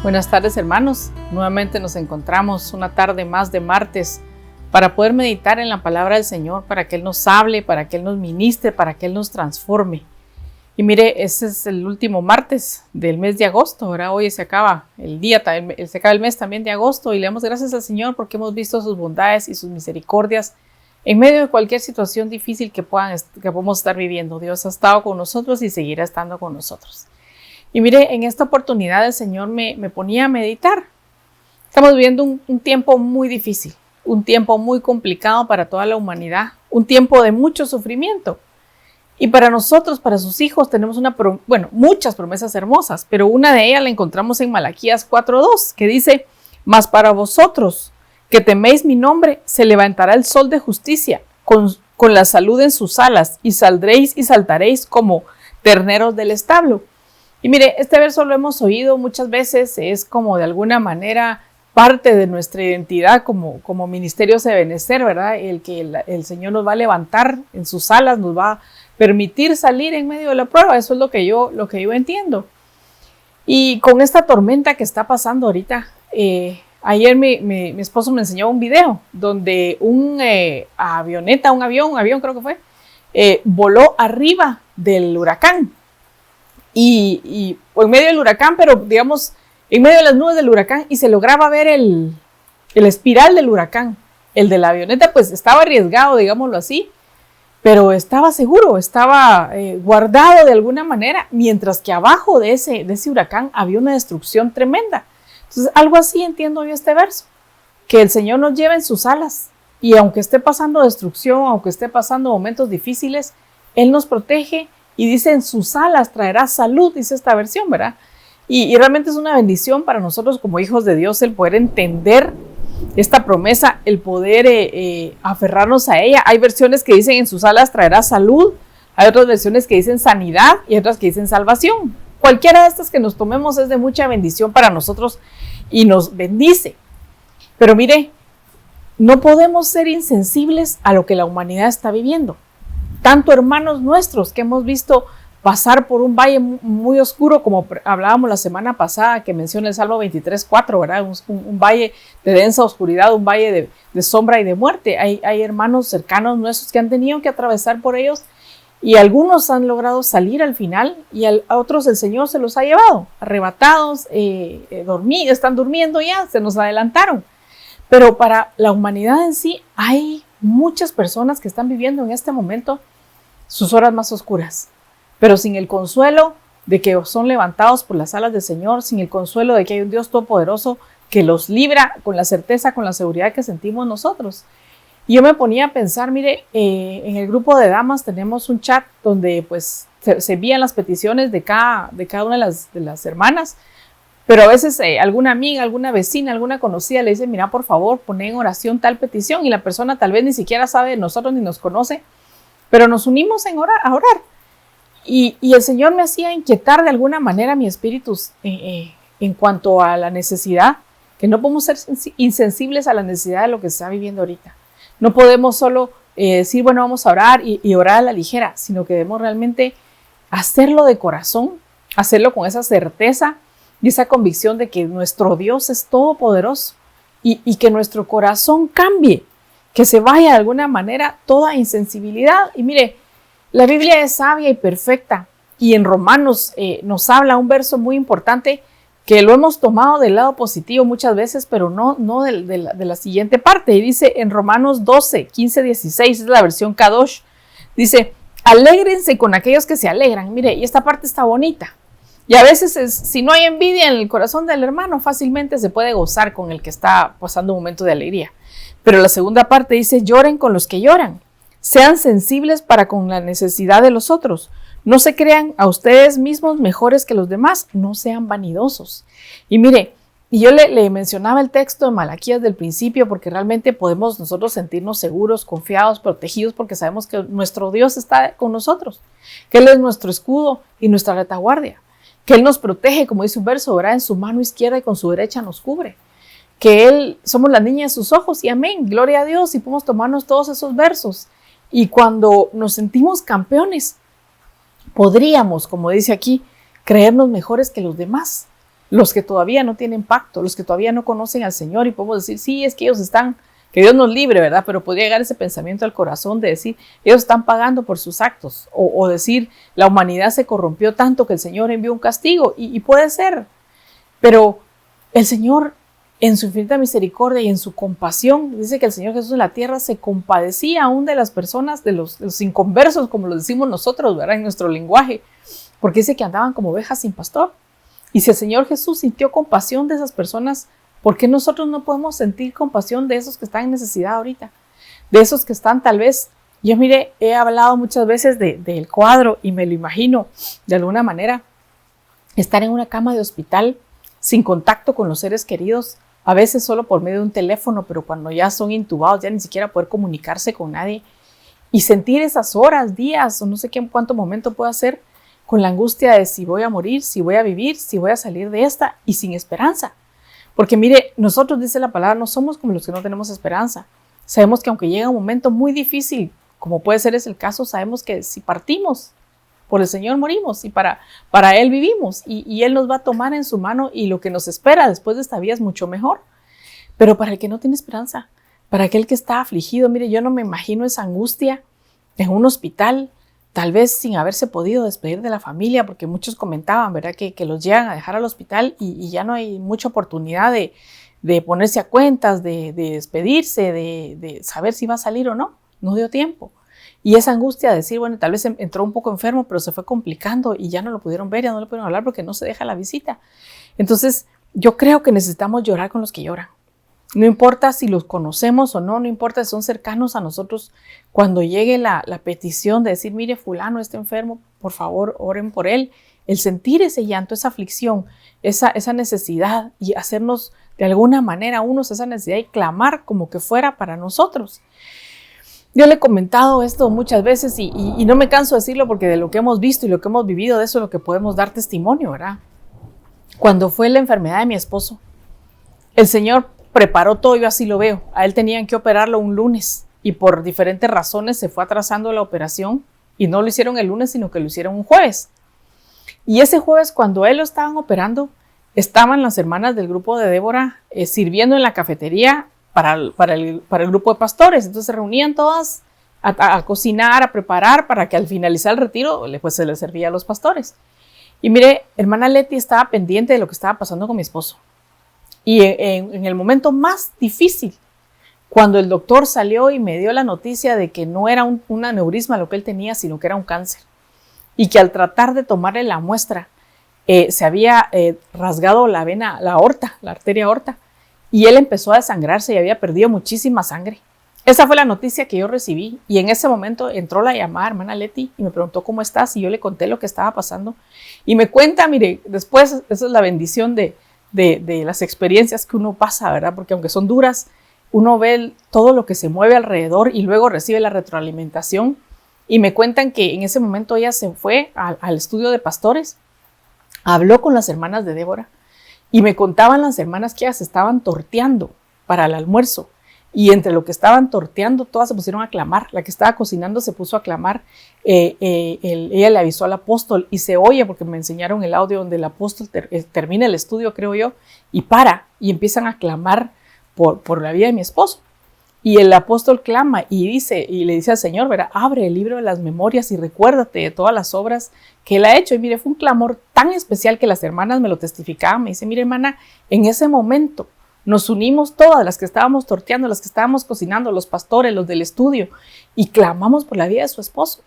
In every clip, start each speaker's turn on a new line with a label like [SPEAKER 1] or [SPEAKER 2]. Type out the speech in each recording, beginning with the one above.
[SPEAKER 1] Buenas tardes, hermanos. Nuevamente nos encontramos una tarde más de martes para poder meditar en la palabra del Señor, para que Él nos hable, para que Él nos ministre, para que Él nos transforme. Y mire, este es el último martes del mes de agosto, ¿verdad? Hoy se acaba se acaba el mes también de agosto y le damos gracias al Señor porque hemos visto sus bondades y sus misericordias en medio de cualquier situación difícil que podamos estar viviendo. Dios ha estado con nosotros y seguirá estando con nosotros. Y mire, en esta oportunidad el Señor me ponía a meditar. Estamos viviendo un tiempo muy difícil, un tiempo muy complicado para toda la humanidad, un tiempo de mucho sufrimiento. Y para nosotros, para sus hijos, tenemos muchas promesas hermosas, pero una de ellas la encontramos en Malaquías 4:2, que dice: mas para vosotros que teméis mi nombre, se levantará el sol de justicia con la salud en sus alas, y saldréis y saltaréis como terneros del establo. Y mire, este verso lo hemos oído muchas veces, es como de alguna manera parte de nuestra identidad como ministerios de Benecer, ¿verdad? El que el Señor nos va a levantar en sus alas, nos va a permitir salir en medio de la prueba. Eso es lo que yo entiendo. Y con esta tormenta que está pasando ahorita, ayer mi esposo me enseñó un video donde un avión creo que fue, voló arriba del huracán. Y en medio del huracán, pero digamos, en medio de las nubes del huracán, y se lograba ver el espiral del huracán. El de la avioneta pues estaba arriesgado, digámoslo así, pero estaba seguro, estaba guardado de alguna manera, mientras que abajo de ese huracán había una destrucción tremenda. Entonces, algo así entiendo yo este verso, que el Señor nos lleva en sus alas, y aunque esté pasando destrucción, aunque esté pasando momentos difíciles, Él nos protege. Y dice, en sus alas traerá salud, dice esta versión, ¿verdad? Y realmente es una bendición para nosotros como hijos de Dios el poder entender esta promesa, el poder aferrarnos a ella. Hay versiones que dicen, en sus alas traerá salud, hay otras versiones que dicen sanidad y otras que dicen salvación. Cualquiera de estas que nos tomemos es de mucha bendición para nosotros y nos bendice. Pero mire, no podemos ser insensibles a lo que la humanidad está viviendo. Tanto hermanos nuestros que hemos visto pasar por un valle muy oscuro, como hablábamos la semana pasada, que menciona el Salmo 23:4, ¿verdad? Un valle de densa oscuridad, un valle de sombra y de muerte. Hay hermanos cercanos nuestros que han tenido que atravesar por ellos, y algunos han logrado salir al final, y a otros el Señor se los ha llevado, arrebatados, están durmiendo ya, se nos adelantaron. Pero para la humanidad en sí, hay muchas personas que están viviendo en este momento sus horas más oscuras, pero sin el consuelo de que son levantados por las alas del Señor, sin el consuelo de que hay un Dios todopoderoso que los libra con la certeza, con la seguridad que sentimos nosotros. Y yo me ponía a pensar, mire, en el grupo de damas tenemos un chat donde pues se envían las peticiones de cada una de las hermanas, pero a veces alguna amiga, alguna vecina, alguna conocida le dice, mira, por favor, pon en oración tal petición, y la persona tal vez ni siquiera sabe de nosotros ni nos conoce, pero nos unimos a orar. Y el Señor me hacía inquietar de alguna manera mi espíritu en cuanto a la necesidad, que no podemos ser insensibles a la necesidad de lo que se está viviendo ahorita. No podemos solo decir, bueno, vamos a orar y orar a la ligera, sino que debemos realmente hacerlo de corazón, hacerlo con esa certeza y esa convicción de que nuestro Dios es todopoderoso y que nuestro corazón cambie, que se vaya de alguna manera toda insensibilidad. Y mire, la Biblia es sabia y perfecta, y en Romanos nos habla un verso muy importante que lo hemos tomado del lado positivo muchas veces, pero no de la siguiente parte. Y dice en Romanos 12, 15, 16, es la versión Kadosh, dice, alégrense con aquellos que se alegran. Mire, y esta parte está bonita. Y a veces, si no hay envidia en el corazón del hermano, fácilmente se puede gozar con el que está pasando un momento de alegría. Pero la segunda parte dice, lloren con los que lloran. Sean sensibles para con la necesidad de los otros. No se crean a ustedes mismos mejores que los demás. No sean vanidosos. Y mire, y yo le mencionaba el texto de Malaquías del principio, porque realmente podemos nosotros sentirnos seguros, confiados, protegidos, porque sabemos que nuestro Dios está con nosotros, que Él es nuestro escudo y nuestra retaguardia, que Él nos protege, como dice un verso, ¿verdad? En su mano izquierda y con su derecha nos cubre, que Él somos la niña de sus ojos, y amén, gloria a Dios, y podemos tomarnos todos esos versos. Y cuando nos sentimos campeones, podríamos, como dice aquí, creernos mejores que los demás. los que todavía no tienen pacto, los que todavía no conocen al Señor, y podemos decir, sí, es que ellos están, que Dios nos libre, ¿verdad? Pero podría llegar ese pensamiento al corazón de decir, ellos están pagando por sus actos, o decir, la humanidad se corrompió tanto que el Señor envió un castigo, y puede ser, pero el Señor, en su infinita misericordia y en su compasión, dice que el Señor Jesús en la tierra se compadecía aún de las personas, de los inconversos, como lo decimos nosotros, ¿verdad? En nuestro lenguaje, porque dice que andaban como ovejas sin pastor. Y si el Señor Jesús sintió compasión de esas personas, ¿por qué nosotros no podemos sentir compasión de esos que están en necesidad ahorita? De esos que están tal vez, yo mire, he hablado muchas veces del cuadro y me lo imagino de alguna manera, estar en una cama de hospital sin contacto con los seres queridos, a veces solo por medio de un teléfono, pero cuando ya son intubados, ya ni siquiera poder comunicarse con nadie, y sentir esas horas, días, o no sé qué en cuánto momento pueda ser, con la angustia de si voy a morir, si voy a vivir, si voy a salir de esta, y sin esperanza. Porque mire, nosotros, dice la palabra, no somos como los que no tenemos esperanza. Sabemos que aunque llega un momento muy difícil, como puede ser ese el caso, sabemos que si partimos, por el Señor morimos y para Él vivimos, y Él nos va a tomar en su mano, y lo que nos espera después de esta vida es mucho mejor. Pero para el que no tiene esperanza, para aquel que está afligido, mire, yo no me imagino esa angustia en un hospital, tal vez sin haberse podido despedir de la familia, porque muchos comentaban, ¿verdad?, que los llegan a dejar al hospital y ya no hay mucha oportunidad de ponerse a cuentas, de despedirse, de saber si va a salir o no. No dio tiempo. Y esa angustia de decir, bueno, tal vez entró un poco enfermo, pero se fue complicando y ya no lo pudieron ver, ya no le pudieron hablar porque no se deja la visita. Entonces, yo creo que necesitamos llorar con los que lloran. No importa si los conocemos o no, no importa si son cercanos a nosotros. Cuando llegue la petición de decir, mire, fulano está enfermo, por favor, oren por él. El sentir ese llanto, esa aflicción, esa necesidad, y hacernos de alguna manera unos esa necesidad y clamar como que fuera para nosotros. Yo le he comentado esto muchas veces y no me canso de decirlo, porque de lo que hemos visto y lo que hemos vivido, de eso es lo que podemos dar testimonio, ¿verdad? Cuando fue la enfermedad de mi esposo, el Señor preparó todo, yo así lo veo. A él tenían que operarlo un lunes y por diferentes razones se fue atrasando la operación, y no lo hicieron el lunes, sino que lo hicieron un jueves. Y ese jueves, cuando él lo estaban operando, estaban las hermanas del grupo de Débora sirviendo en la cafetería para el grupo de pastores. Entonces se reunían todas a cocinar, a preparar, para que al finalizar el retiro pues se les servía a los pastores. Y mire, hermana Leti estaba pendiente de lo que estaba pasando con mi esposo. Y en el momento más difícil, cuando el doctor salió y me dio la noticia de que no era un aneurisma lo que él tenía, sino que era un cáncer, y que al tratar de tomarle la muestra se había rasgado la vena, la aorta, la arteria aorta, y él empezó a desangrarse y había perdido muchísima sangre. Esa fue la noticia que yo recibí, y en ese momento entró la llamada hermana Leti y me preguntó cómo estás, y yo le conté lo que estaba pasando, y me cuenta, mire, después, esa es la bendición de las experiencias que uno pasa, ¿verdad? Porque aunque son duras, uno ve todo lo que se mueve alrededor y luego recibe la retroalimentación. Y me cuentan que en ese momento ella se fue al estudio de pastores, habló con las hermanas de Débora, y me contaban las hermanas que ellas estaban torteando para el almuerzo. Y entre lo que estaban torteando, todas se pusieron a clamar. La que estaba cocinando se puso a clamar. Ella le avisó al apóstol y se oye, porque me enseñaron el audio donde el apóstol termina el estudio, creo yo, y empiezan a clamar por la vida de mi esposo. Y el apóstol clama y le dice al Señor, ¿verdad? Abre el libro de las memorias y recuérdate de todas las obras que él ha hecho. Y mire, fue un clamor tan especial que las hermanas me lo testificaban. Me dice, mire, hermana, en ese momento nos unimos todas, las que estábamos torteando, las que estábamos cocinando, los pastores, los del estudio, y clamamos por la vida de su esposo.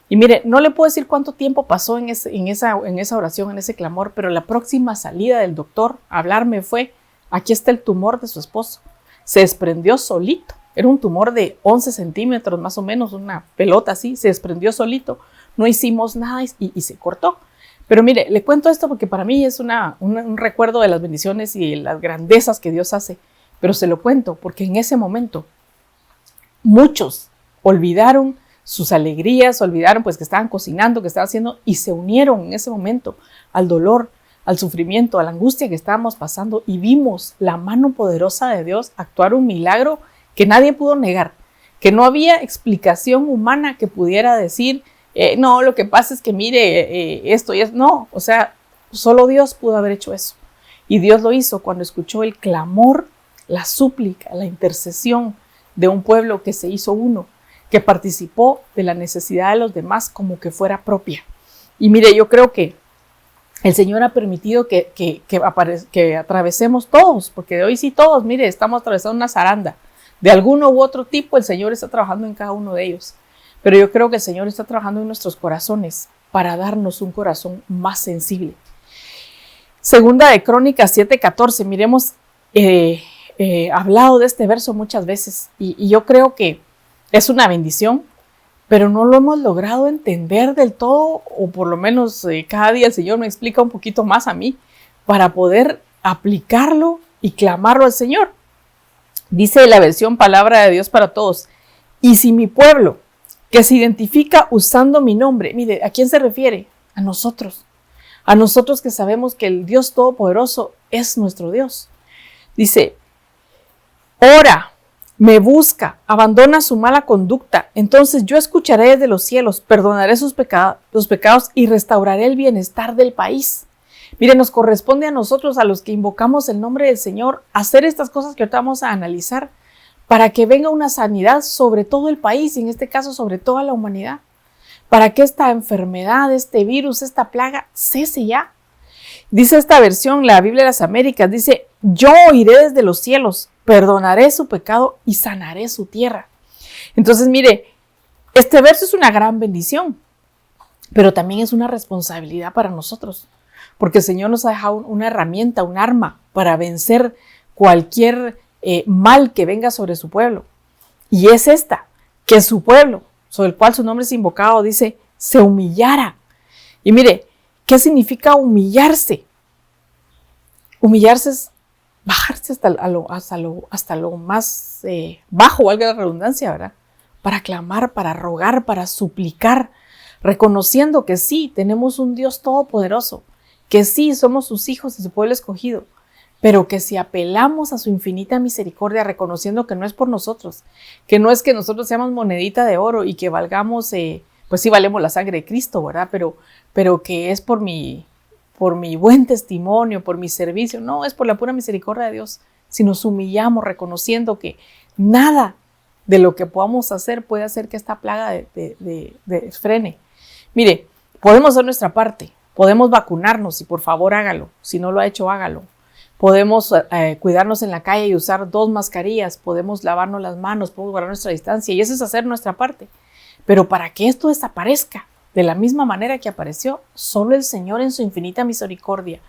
[SPEAKER 1] Y mire, no le puedo decir cuánto tiempo pasó en esa oración, en ese clamor, pero la próxima salida del doctor a hablarme fue, aquí está el tumor de su esposo. Se desprendió solito. Era un tumor de 11 centímetros, más o menos, una pelota así, se desprendió solito. No hicimos nada y se cortó. Pero mire, le cuento esto porque para mí es un recuerdo de las bendiciones y de las grandezas que Dios hace. Pero se lo cuento porque en ese momento muchos olvidaron sus alegrías, olvidaron pues que estaban cocinando, que estaban haciendo, y se unieron en ese momento al dolor, al sufrimiento, a la angustia que estábamos pasando, y vimos la mano poderosa de Dios actuar un milagro que nadie pudo negar, que no había explicación humana que pudiera decir, no, lo que pasa es que mire, esto y es, no, o sea, solo Dios pudo haber hecho eso. Y Dios lo hizo cuando escuchó el clamor, la súplica, la intercesión de un pueblo que se hizo uno, que participó de la necesidad de los demás como que fuera propia. Y mire, yo creo que el Señor ha permitido que atravesemos todos, porque de hoy sí todos, mire, estamos atravesando una zaranda. De alguno u otro tipo, el Señor está trabajando en cada uno de ellos. Pero yo creo que el Señor está trabajando en nuestros corazones para darnos un corazón más sensible. Segunda de Crónicas 7:14, miremos, hablado de este verso muchas veces y yo creo que es una bendición, pero no lo hemos logrado entender del todo, o por lo menos cada día el Señor me explica un poquito más a mí para poder aplicarlo y clamarlo al Señor. Dice la versión Palabra de Dios para Todos: y si mi pueblo, que se identifica usando mi nombre, mire, ¿a quién se refiere? A nosotros que sabemos que el Dios Todopoderoso es nuestro Dios. Dice, ora, me busca, abandona su mala conducta, entonces yo escucharé desde los cielos, perdonaré sus pecados y restauraré el bienestar del país. Mire, nos corresponde a nosotros, a los que invocamos el nombre del Señor, hacer estas cosas que ahorita vamos a analizar para que venga una sanidad sobre todo el país y en este caso sobre toda la humanidad, para que esta enfermedad, este virus, esta plaga cese ya. Dice esta versión, la Biblia de las Américas, dice, yo oiré desde los cielos, perdonaré su pecado y sanaré su tierra. Entonces, mire, este verso es una gran bendición, pero también es una responsabilidad para nosotros, porque el Señor nos ha dejado una herramienta, un arma para vencer cualquier mal que venga sobre su pueblo. Y es esta, que su pueblo, sobre el cual su nombre es invocado, dice, se humillara. Y mire, ¿qué significa humillarse? Humillarse es bajarse hasta lo más bajo, valga la redundancia, ¿verdad? Para clamar, para rogar, para suplicar, reconociendo que sí, tenemos un Dios todopoderoso, que sí, somos sus hijos y su pueblo escogido, pero que si apelamos a su infinita misericordia, reconociendo que no es por nosotros, que no es que nosotros seamos monedita de oro y que valgamos, pues sí valemos la sangre de Cristo, ¿verdad? Pero que es por mi buen testimonio, por mi servicio, no, es por la pura misericordia de Dios. Si nos humillamos reconociendo que nada de lo que podamos hacer puede hacer que esta plaga frene. Mire, podemos hacer nuestra parte, podemos vacunarnos y por favor hágalo, si no lo ha hecho hágalo. Podemos cuidarnos en la calle y usar 2 mascarillas, podemos lavarnos las manos, podemos guardar nuestra distancia y eso es hacer nuestra parte. Pero para que esto desaparezca de la misma manera que apareció, solo el Señor en su infinita misericordia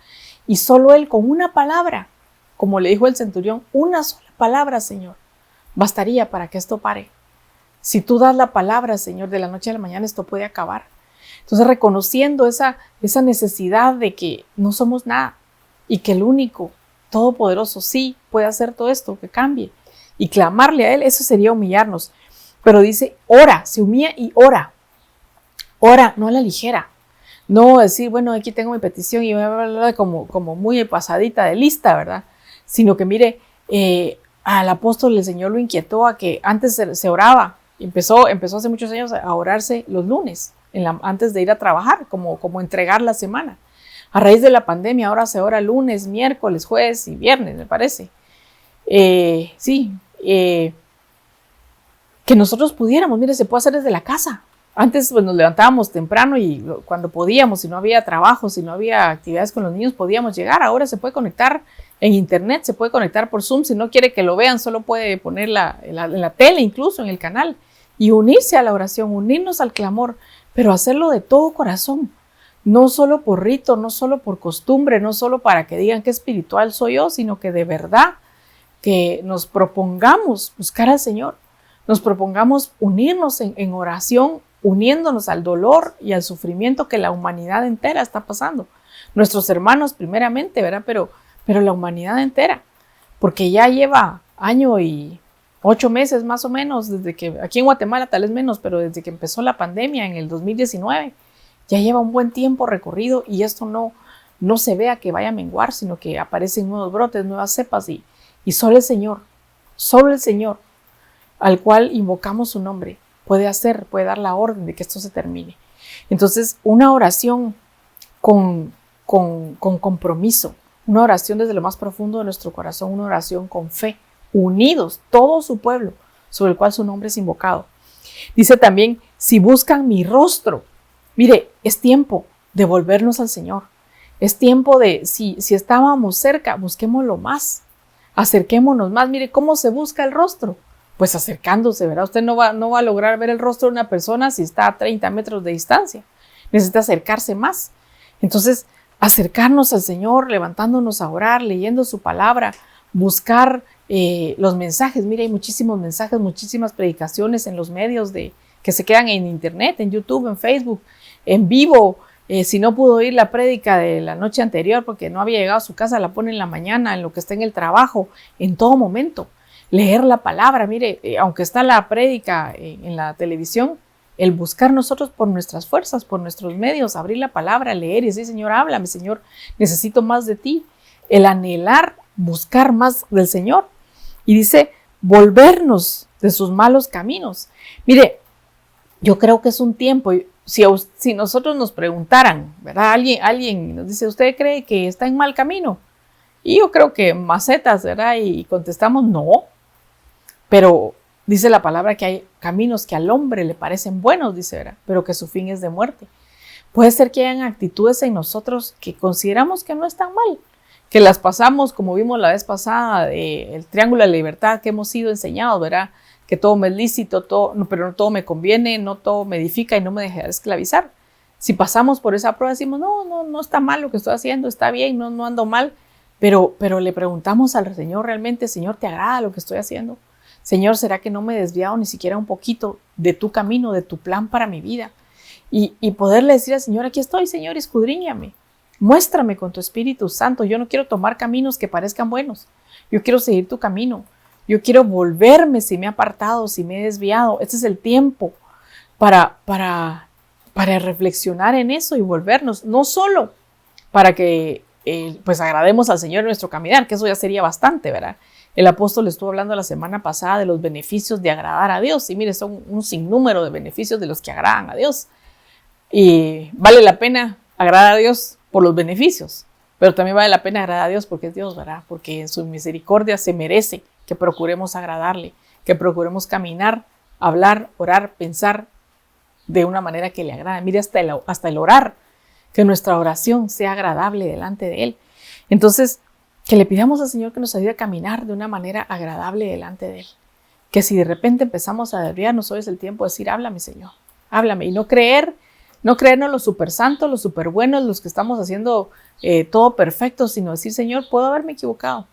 [SPEAKER 1] y solo Él con una palabra, como le dijo el centurión, una sola palabra, Señor, bastaría para que esto pare. Si tú das la palabra, Señor, de la noche a la mañana esto puede acabar. Entonces, reconociendo esa necesidad de que no somos nada y que el único todopoderoso sí puede hacer todo esto, que cambie y clamarle a Él, eso sería humillarnos. Pero dice, ora, se humilla y ora. Ora, no a la ligera. No decir, bueno, aquí tengo mi petición y como muy pasadita de lista, ¿verdad? Sino que mire, al apóstol el Señor lo inquietó a que antes se oraba. Empezó hace muchos años a orarse los lunes, antes de ir a trabajar, como entregar la semana. A raíz de la pandemia ahora se ora lunes, miércoles, jueves y viernes, me parece. Que nosotros pudiéramos, mire, se puede hacer desde la casa. Antes pues, nos levantábamos temprano y cuando podíamos, si no había trabajo, si no había actividades con los niños, podíamos llegar. Ahora se puede conectar en internet, se puede conectar por Zoom. Si no quiere que lo vean, solo puede ponerla en la tele, incluso en el canal, y unirse a la oración, unirnos al clamor, pero hacerlo de todo corazón. No solo por rito, no solo por costumbre, no solo para que digan qué espiritual soy yo, sino que de verdad que nos propongamos buscar al Señor, nos propongamos unirnos en oración, uniéndonos al dolor y al sufrimiento que la humanidad entera está pasando. Nuestros hermanos primeramente, ¿verdad? Pero la humanidad entera, porque ya lleva año y 8 meses más o menos, desde que, aquí en Guatemala tal vez menos, pero desde que empezó la pandemia en el 2019, ya lleva un buen tiempo recorrido y esto no se vea que vaya a menguar, sino que aparecen nuevos brotes, nuevas cepas y solo el Señor, al cual invocamos su nombre, puede dar la orden de que esto se termine. Entonces, una oración con compromiso, una oración desde lo más profundo de nuestro corazón, una oración con fe, unidos, todo su pueblo, sobre el cual su nombre es invocado. Dice también, si buscan mi rostro, mire, es tiempo de volvernos al Señor. Es tiempo de, si estábamos cerca, busquémoslo más, acerquémonos más. Mire, ¿cómo se busca el rostro? Pues acercándose, ¿verdad? Usted no va a lograr ver el rostro de una persona si está a 30 metros de distancia. Necesita acercarse más. Entonces, acercarnos al Señor, levantándonos a orar, leyendo su palabra, buscar los mensajes. Mire, hay muchísimos mensajes, muchísimas predicaciones en los medios que se quedan en internet, en YouTube, en Facebook, en vivo. Si no pudo oír la prédica de la noche anterior porque no había llegado a su casa, la pone en la mañana, en lo que está en el trabajo, en todo momento. Leer la palabra, mire, aunque está la prédica en la televisión, el buscar nosotros por nuestras fuerzas, por nuestros medios, abrir la palabra, leer y decir, Señor, háblame, Señor, necesito más de ti. El anhelar, buscar más del Señor. Y dice, volvernos de sus malos caminos. Mire, yo creo que es un tiempo, si nosotros nos preguntaran, ¿verdad? Alguien nos dice, ¿usted cree que está en mal camino? Y yo creo que macetas, ¿verdad? Y contestamos, no. Pero dice la palabra que hay caminos que al hombre le parecen buenos, dice, ¿verdad? Pero que su fin es de muerte. Puede ser que hayan actitudes en nosotros que consideramos que no están mal, que las pasamos, como vimos la vez pasada, el triángulo de la libertad que hemos sido enseñados, ¿verdad? Que todo me es lícito, pero no todo me conviene, no todo me edifica y no me dejará esclavizar. Si pasamos por esa prueba, decimos, no está mal lo que estoy haciendo, está bien, no ando mal, pero le preguntamos al Señor realmente, Señor, ¿te agrada lo que estoy haciendo? Señor, ¿será que no me he desviado ni siquiera un poquito de tu camino, de tu plan para mi vida? Y poderle decir al Señor, aquí estoy, Señor, escudriñame. Muéstrame con tu Espíritu Santo. Yo no quiero tomar caminos que parezcan buenos. Yo quiero seguir tu camino. Yo quiero volverme si me he apartado, si me he desviado. Este es el tiempo para reflexionar en eso y volvernos. No solo para que pues agrademos al Señor en nuestro caminar, que eso ya sería bastante, ¿verdad? El apóstol estuvo hablando la semana pasada de los beneficios de agradar a Dios. Y mire, son un sinnúmero de beneficios de los que agradan a Dios. Y vale la pena agradar a Dios por los beneficios, pero también vale la pena agradar a Dios porque es Dios, ¿verdad? Porque en su misericordia se merece que procuremos agradarle, que procuremos caminar, hablar, orar, pensar de una manera que le agrade. Mire, hasta el orar, que nuestra oración sea agradable delante de Él. Entonces, que le pidamos al Señor que nos ayude a caminar de una manera agradable delante de Él. Que si de repente empezamos a desviarnos, hoy es el tiempo de decir, háblame, Señor, háblame, y no creernos los super santos, los super buenos, los que estamos haciendo todo perfecto, sino decir, Señor, puedo haberme equivocado.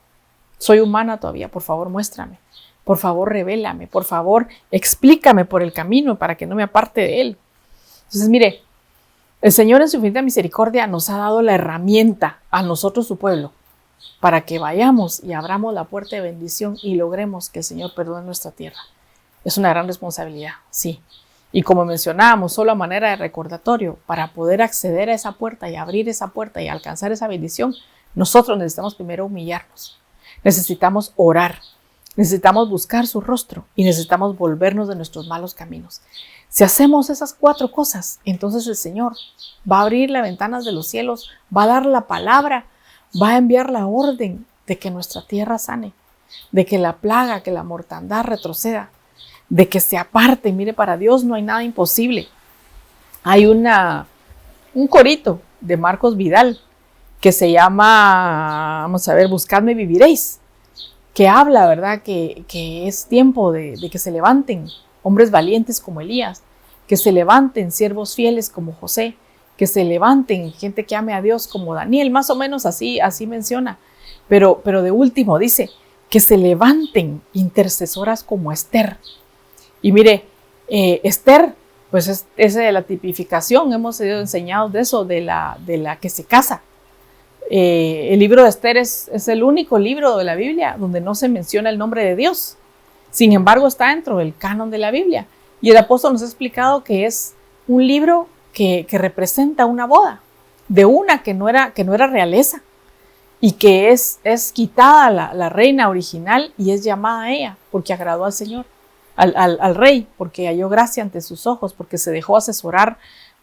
[SPEAKER 1] Soy humana todavía, por favor, muéstrame. Por favor, revélame. Por favor, explícame por el camino para que no me aparte de Él. Entonces, mire, el Señor en su infinita misericordia nos ha dado la herramienta a nosotros, su pueblo, para que vayamos y abramos la puerta de bendición y logremos que el Señor perdone nuestra tierra. Es una gran responsabilidad, sí. Y como mencionábamos, solo a manera de recordatorio, para poder acceder a esa puerta y abrir esa puerta y alcanzar esa bendición, nosotros necesitamos primero humillarnos. Necesitamos orar, necesitamos buscar su rostro y necesitamos volvernos de nuestros malos caminos. Si hacemos esas 4 cosas, entonces el Señor va a abrir las ventanas de los cielos, va a dar la palabra, va a enviar la orden de que nuestra tierra sane, de que la plaga, que la mortandad retroceda, de que se aparte. Mire, para Dios no hay nada imposible. Hay un corito de Marcos Vidal que se llama, vamos a ver, Buscadme y viviréis, que habla, ¿verdad? Que es tiempo de que se levanten hombres valientes como Elías, que se levanten siervos fieles como José, que se levanten gente que ame a Dios como Daniel, más o menos así menciona. Pero de último dice que se levanten intercesoras como Esther. Y mire, Esther, pues es la tipificación, hemos sido enseñados de eso, de la que se casa. El libro de Esther es el único libro de la Biblia donde no se menciona el nombre de Dios. Sin embargo, está dentro del canon de la Biblia. Y el apóstol nos ha explicado que es un libro que representa una boda de una que no era realeza y que es quitada la reina original y es llamada a ella porque agradó al Señor, al rey, porque halló gracia ante sus ojos, porque se dejó asesorar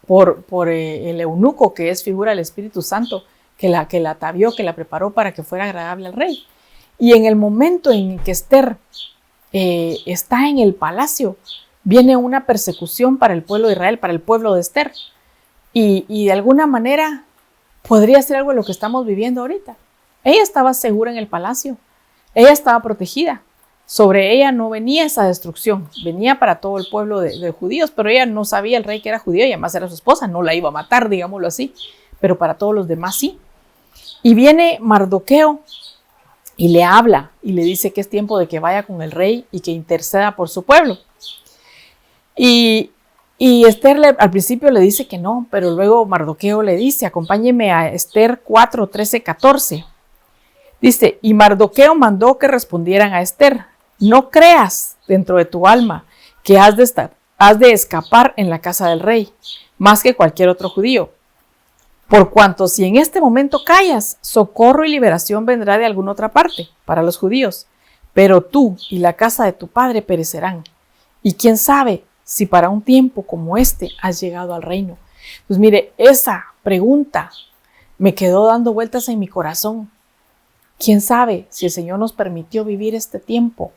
[SPEAKER 1] por el eunuco, que es figura del Espíritu Santo, que la atavió, que la preparó para que fuera agradable al rey. Y en el momento en que Esther está en el palacio, viene una persecución para el pueblo de Israel, para el pueblo de Esther. Y de alguna manera podría ser algo de lo que estamos viviendo ahorita. Ella estaba segura en el palacio, ella estaba protegida. Sobre ella no venía esa destrucción, venía para todo el pueblo de judíos, pero ella no sabía el rey que era judío y además era su esposa, no la iba a matar, digámoslo así, pero para todos los demás sí. Y viene Mardoqueo y le habla y le dice que es tiempo de que vaya con el rey y que interceda por su pueblo. Y Esther al principio le dice que no, pero luego Mardoqueo le dice, acompáñeme a Esther 4, 13, 14. Dice, y Mardoqueo mandó que respondieran a Esther, no creas dentro de tu alma que has de escapar en la casa del rey, más que cualquier otro judío. Por cuanto si en este momento callas, socorro y liberación vendrá de alguna otra parte para los judíos, pero tú y la casa de tu padre perecerán. Y quién sabe si para un tiempo como este has llegado al reino. Pues mire, esa pregunta me quedó dando vueltas en mi corazón. ¿Quién sabe si el Señor nos permitió vivir este tiempo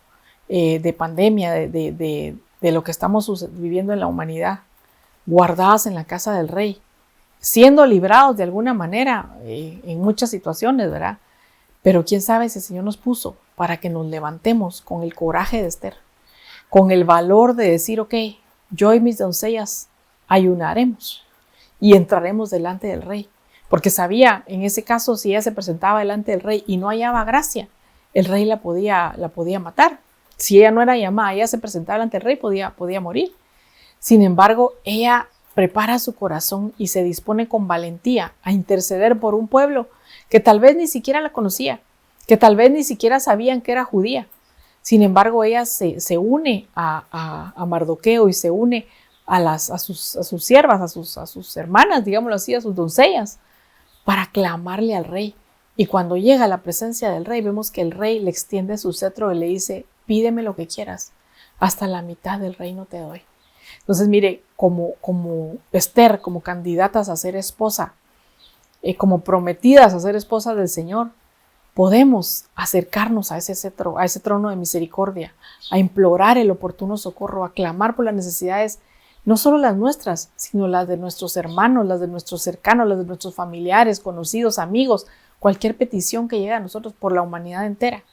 [SPEAKER 1] de pandemia, de lo que estamos viviendo en la humanidad, guardadas en la casa del Rey, siendo librados de alguna manera en muchas situaciones, ¿verdad? Pero quién sabe si el Señor nos puso para que nos levantemos con el coraje de Esther, con el valor de decir, ok, yo y mis doncellas ayunaremos y entraremos delante del Rey. Porque sabía, en ese caso, si ella se presentaba delante del rey y no hallaba gracia, el rey la podía matar. Si ella no era llamada, ella se presentaba delante del rey, podía morir. Sin embargo, ella prepara su corazón y se dispone con valentía a interceder por un pueblo que tal vez ni siquiera la conocía, que tal vez ni siquiera sabían que era judía. Sin embargo, ella se une a Mardoqueo y se une a sus siervas, a sus hermanas, digámoslo así, a sus doncellas, para clamarle al rey. Y cuando llega a la presencia del rey, vemos que el rey le extiende su cetro y le dice, pídeme lo que quieras, hasta la mitad del reino te doy. Entonces, mire, como Esther, como candidatas a ser esposa, como prometidas a ser esposas del Señor, podemos acercarnos a ese cetro, a ese trono de misericordia, a implorar el oportuno socorro, a clamar por las necesidades, no solo las nuestras, sino las de nuestros hermanos, las de nuestros cercanos, las de nuestros familiares, conocidos, amigos, cualquier petición que llegue a nosotros por la humanidad entera.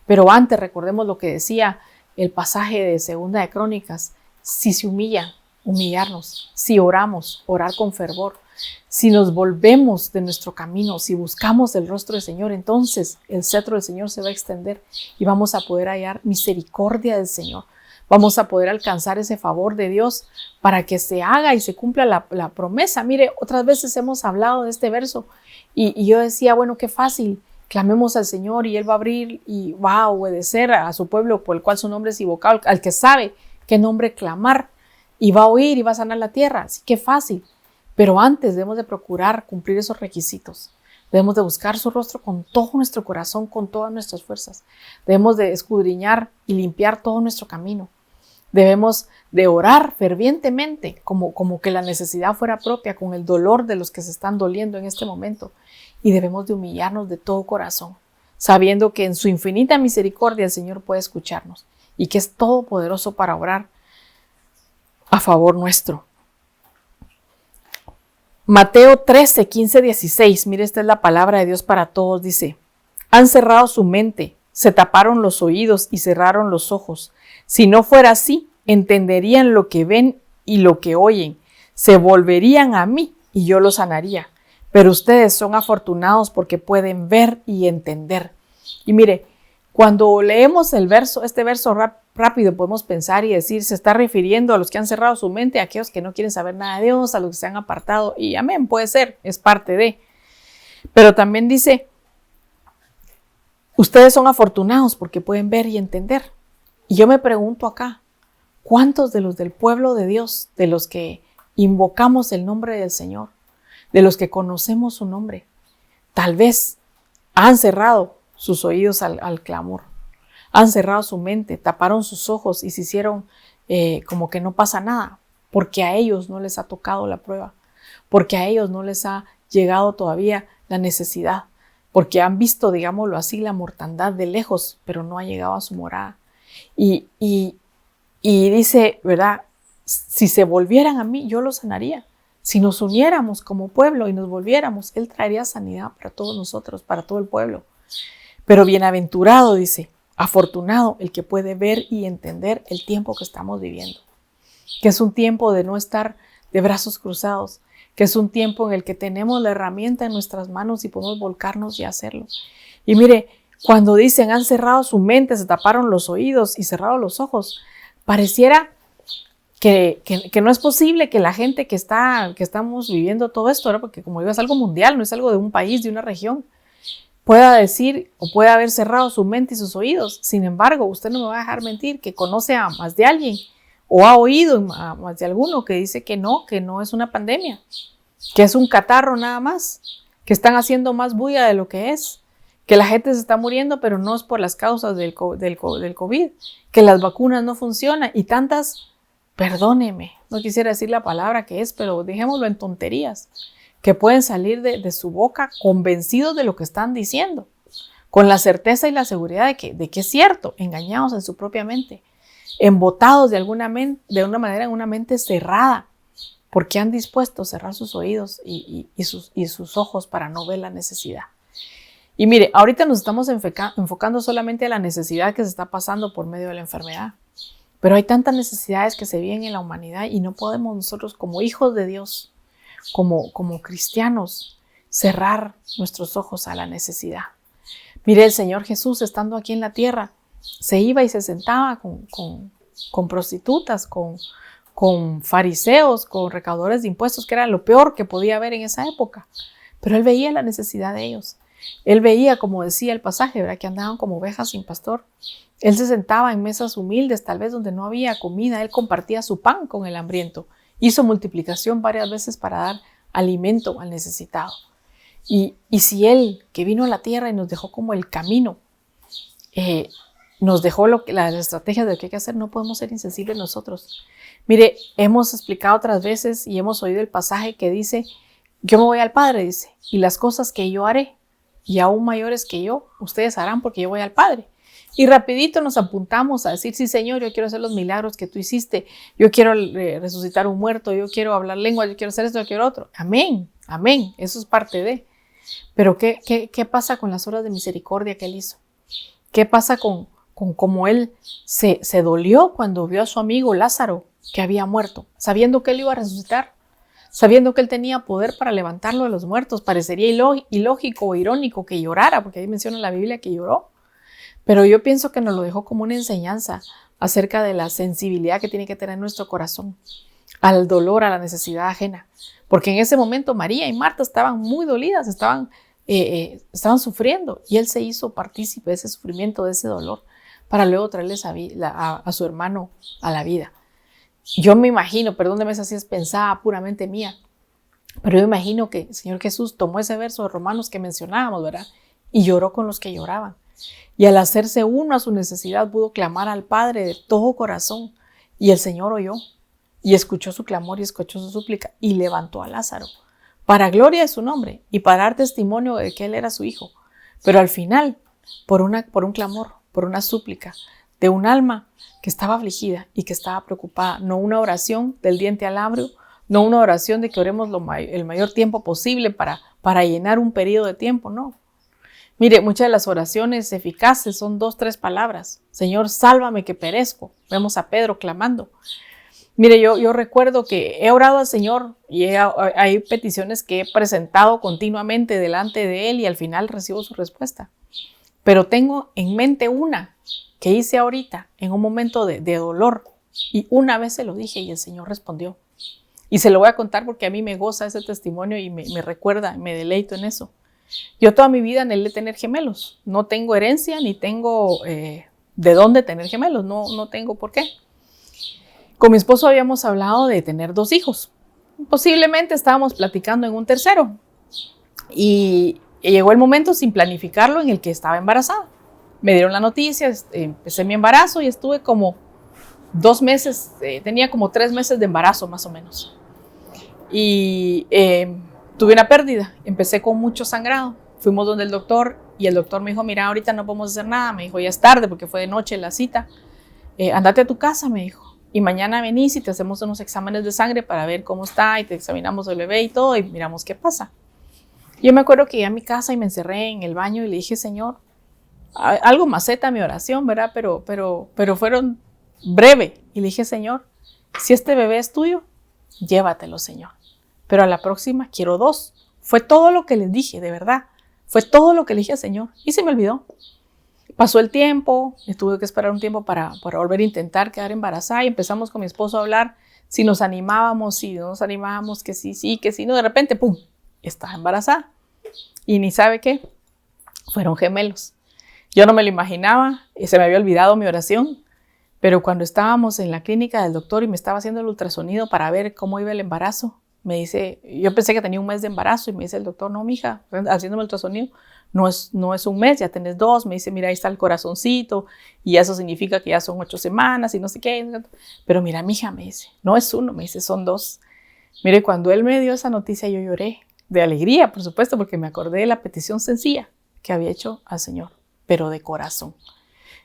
[SPEAKER 1] Pero antes recordemos lo que decía el pasaje de Segunda de Crónicas, si se humilla, humillarnos, si oramos, orar con fervor, si nos volvemos de nuestro camino, si buscamos el rostro del Señor, entonces el cetro del Señor se va a extender y vamos a poder hallar misericordia del Señor. Vamos a poder alcanzar ese favor de Dios para que se haga y se cumpla la promesa. Mire, otras veces hemos hablado de este verso y yo decía, bueno, qué fácil, clamemos al Señor y Él va a abrir y va a obedecer a su pueblo por el cual su nombre es invocado, al que sabe qué nombre clamar y va a oír y va a sanar la tierra. Así que fácil, pero antes debemos de procurar cumplir esos requisitos. Debemos de buscar su rostro con todo nuestro corazón, con todas nuestras fuerzas. Debemos de escudriñar y limpiar todo nuestro camino. Debemos de orar fervientemente, como que la necesidad fuera propia, con el dolor de los que se están doliendo en este momento. Y debemos de humillarnos de todo corazón, sabiendo que en su infinita misericordia el Señor puede escucharnos y que es todopoderoso para obrar a favor nuestro. Mateo 13, 15, 16. Mire, esta es la palabra de Dios para todos. Dice, han cerrado su mente, se taparon los oídos y cerraron los ojos. Si no fuera así, entenderían lo que ven y lo que oyen. Se volverían a mí y yo los sanaría. Pero ustedes son afortunados porque pueden ver y entender. Y mire, cuando leemos este verso rápido, podemos pensar y decir, se está refiriendo a los que han cerrado su mente, a aquellos que no quieren saber nada de Dios, a los que se han apartado. Y amén, puede ser, es parte de. Pero también dice, ustedes son afortunados porque pueden ver y entender. Y yo me pregunto acá, ¿cuántos de los del pueblo de Dios, de los que invocamos el nombre del Señor, de los que conocemos su nombre, tal vez han cerrado sus oídos al clamor, han cerrado su mente, taparon sus ojos y se hicieron como que no pasa nada, porque a ellos no les ha tocado la prueba, porque a ellos no les ha llegado todavía la necesidad, porque han visto, digámoslo así, la mortandad de lejos, pero no ha llegado a su morada. Y dice, ¿verdad? Si se volvieran a mí, yo los sanaría. Si nos uniéramos como pueblo y nos volviéramos, Él traería sanidad para todos nosotros, para todo el pueblo. Pero bienaventurado, dice, afortunado el que puede ver y entender el tiempo que estamos viviendo. Que es un tiempo de no estar de brazos cruzados, que es un tiempo en el que tenemos la herramienta en nuestras manos y podemos volcarnos y hacerlo. Y mire, cuando dicen han cerrado su mente, se taparon los oídos y cerrado los ojos, pareciera que no es posible que la gente que estamos viviendo todo esto, ¿verdad? Porque como digo, es algo mundial, no es algo de un país, de una región, pueda decir o pueda haber cerrado su mente y sus oídos. Sin embargo, usted no me va a dejar mentir que conoce a más de alguien o ha oído a más de alguno que dice que no es una pandemia, que es un catarro nada más, que están haciendo más bulla de lo que es, que la gente se está muriendo, pero no es por las causas del COVID, que las vacunas no funcionan y tantas, perdóneme, no quisiera decir la palabra que es, pero dejémoslo en tonterías, que pueden salir de su boca convencidos de lo que están diciendo, con la certeza y la seguridad de que es cierto, engañados en su propia mente, embotados de una manera en una mente cerrada, porque han dispuesto a cerrar sus oídos y sus ojos para no ver la necesidad. Y mire, ahorita nos estamos enfocando solamente a la necesidad que se está pasando por medio de la enfermedad, pero hay tantas necesidades que se viven en la humanidad y no podemos nosotros como hijos de Dios, como cristianos, cerrar nuestros ojos a la necesidad. Mire, el Señor Jesús, estando aquí en la tierra, se iba y se sentaba con prostitutas, con fariseos, con recaudadores de impuestos, que era lo peor que podía haber en esa época. Pero Él veía la necesidad de ellos. Él veía, como decía el pasaje, ¿verdad?, que andaban como ovejas sin pastor. Él se sentaba en mesas humildes, tal vez donde no había comida. Él compartía su pan con el hambriento. Hizo multiplicación varias veces para dar alimento al necesitado. Y si Él, que vino a la tierra y nos dejó como el camino, nos dejó las estrategias de lo que hay que hacer, no podemos ser insensibles nosotros. Mire, hemos explicado otras veces y hemos oído el pasaje que dice, yo me voy al Padre, dice, y las cosas que yo haré, y aún mayores que yo, ustedes harán porque yo voy al Padre. Y rapidito nos apuntamos a decir, sí Señor, yo quiero hacer los milagros que tú hiciste, yo quiero resucitar un muerto, yo quiero hablar lengua, yo quiero hacer esto, yo quiero otro. Amén, amén, eso es parte de. Pero ¿qué pasa con las obras de misericordia que Él hizo? ¿Qué pasa con cómo Él se dolió cuando vio a su amigo Lázaro que había muerto, sabiendo que Él iba a resucitar, sabiendo que Él tenía poder para levantarlo de los muertos? Parecería ilógico o irónico que llorara, porque ahí menciona la Biblia que lloró. Pero yo pienso que nos lo dejó como una enseñanza acerca de la sensibilidad que tiene que tener nuestro corazón al dolor, a la necesidad ajena. Porque en ese momento María y Marta estaban muy dolidas, estaban sufriendo, y Él se hizo partícipe de ese sufrimiento, de ese dolor, para luego traerles a su hermano a la vida. Yo me imagino, perdóneme si así es pensada puramente mía, pero yo me imagino que el Señor Jesús tomó ese verso de Romanos que mencionábamos, ¿verdad?, y lloró con los que lloraban. Y al hacerse uno a su necesidad, pudo clamar al Padre de todo corazón. Y el Señor oyó y escuchó su clamor y escuchó su súplica y levantó a Lázaro para gloria de su nombre y para dar testimonio de que Él era su Hijo. Pero al final, por un clamor, por una súplica de un alma que estaba afligida y que estaba preocupada. No una oración del diente al labio, no una oración de que oremos el mayor tiempo posible para llenar un periodo de tiempo, no. Mire, muchas de las oraciones eficaces son 2, 3 palabras. Señor, sálvame que perezco. Vemos a Pedro clamando. Mire, yo recuerdo que he orado al Señor y hay peticiones que he presentado continuamente delante de Él y al final recibo su respuesta. Pero tengo en mente una que hice ahorita en un momento de dolor y una vez se lo dije y el Señor respondió. Y se lo voy a contar porque a mí me goza ese testimonio y me recuerda, me deleito en eso. Yo toda mi vida anhelé tener gemelos. No tengo herencia ni tengo de dónde tener gemelos. No tengo por qué. Con mi esposo habíamos hablado de tener 2 hijos. Posiblemente estábamos platicando en un tercero. Y llegó el momento sin planificarlo en el que estaba embarazada. Me dieron la noticia, empecé mi embarazo y estuve como 2 meses, tenía como 3 meses de embarazo más o menos. Y tuve una pérdida, empecé con mucho sangrado. Fuimos donde el doctor y el doctor me dijo, mira, ahorita no podemos hacer nada. Me dijo, ya es tarde porque fue de noche la cita. Andate a tu casa, me dijo. Y mañana venís y te hacemos unos exámenes de sangre para ver cómo está y te examinamos el bebé y todo y miramos qué pasa. Yo me acuerdo que llegué a mi casa y me encerré en el baño y le dije, Señor, algo maceta mi oración, ¿verdad? Pero fueron breve. Y le dije, Señor, si este bebé es tuyo, llévatelo, Señor. Pero a la próxima quiero 2. Fue todo lo que les dije, de verdad. Fue todo lo que le dije al Señor. Y se me olvidó. Pasó el tiempo, tuve que esperar un tiempo para volver a intentar quedar embarazada y empezamos con mi esposo a hablar si nos animábamos, si no nos animábamos, que sí, que sí, no, de repente, ¡pum!, estaba embarazada. Y ni sabe qué, fueron gemelos. Yo no me lo imaginaba, se me había olvidado mi oración, pero cuando estábamos en la clínica del doctor y me estaba haciendo el ultrasonido para ver cómo iba el embarazo, me dice, yo pensé que tenía un mes de embarazo y me dice el doctor, no, mija, haciéndome el ultrasonido, no es un mes, ya tenés 2. Me dice, mira, ahí está el corazoncito y eso significa que ya son 8 semanas y no sé qué. Pero mira, mija, me dice, no es 1, me dice, son 2. Mire, cuando él me dio esa noticia yo lloré de alegría, por supuesto, porque me acordé de la petición sencilla que había hecho al Señor, pero de corazón.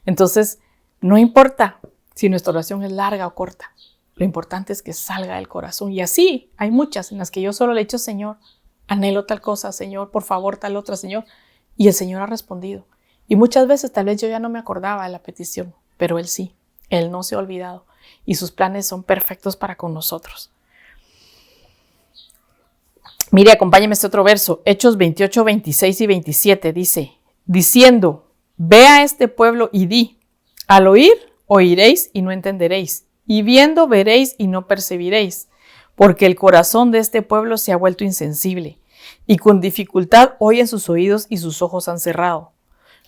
[SPEAKER 1] Entonces, no importa si nuestra oración es larga o corta, lo importante es que salga del corazón. Y así hay muchas en las que yo solo le he dicho, Señor, anhelo tal cosa, Señor, por favor, tal otra, Señor. Y el Señor ha respondido. Y muchas veces tal vez yo ya no me acordaba de la petición, pero Él sí. Él no se ha olvidado. Y sus planes son perfectos para con nosotros. Mire, acompáñeme este otro verso. Hechos 28, 26 y 27 dice, diciendo, ve a este pueblo y di, al oír, oiréis y no entenderéis. Y viendo, veréis y no percibiréis. Porque el corazón de este pueblo se ha vuelto insensible, y con dificultad oyen sus oídos y sus ojos han cerrado.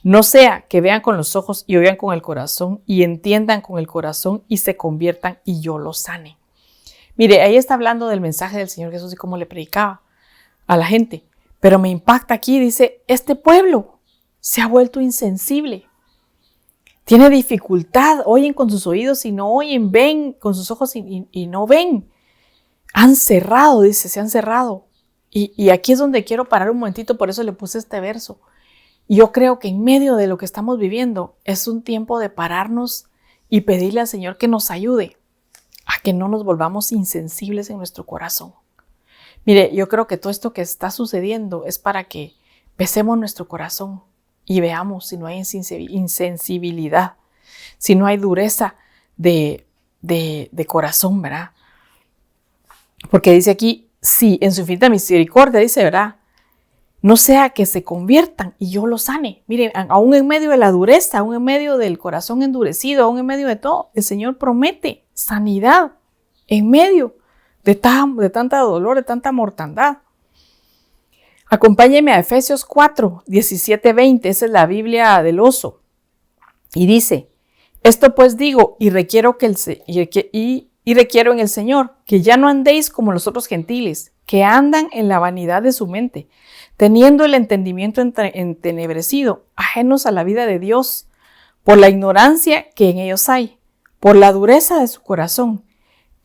[SPEAKER 1] No sea que vean con los ojos y oigan con el corazón, y entiendan con el corazón y se conviertan y yo los sane. Mire, ahí está hablando del mensaje del Señor Jesús y cómo le predicaba a la gente. Pero me impacta aquí, dice, este pueblo se ha vuelto insensible. Tiene dificultad, oyen con sus oídos y no oyen, ven con sus ojos y no ven. Han cerrado, dice, se han cerrado. Y aquí es donde quiero parar un momentito, por eso le puse este verso. Yo creo que en medio de lo que estamos viviendo es un tiempo de pararnos y pedirle al Señor que nos ayude a que no nos volvamos insensibles en nuestro corazón. Mire, yo creo que todo esto que está sucediendo es para que pesemos nuestro corazón y veamos si no hay insensibilidad, si no hay dureza de corazón, ¿verdad? Porque dice aquí, sí, en su infinita misericordia, dice, ¿verdad? No sea que se conviertan y yo los sane. Miren, aún en medio de la dureza, aún en medio del corazón endurecido, aún en medio de todo, el Señor promete sanidad en medio de tanta dolor, de tanta mortandad. Acompáñenme a Efesios 4, 17, 20. Esa es la Biblia del oso. Y dice, esto pues digo y requiero requiero en el Señor que ya no andéis como los otros gentiles, que andan en la vanidad de su mente, teniendo el entendimiento entenebrecido, ajenos a la vida de Dios, por la ignorancia que en ellos hay, por la dureza de su corazón.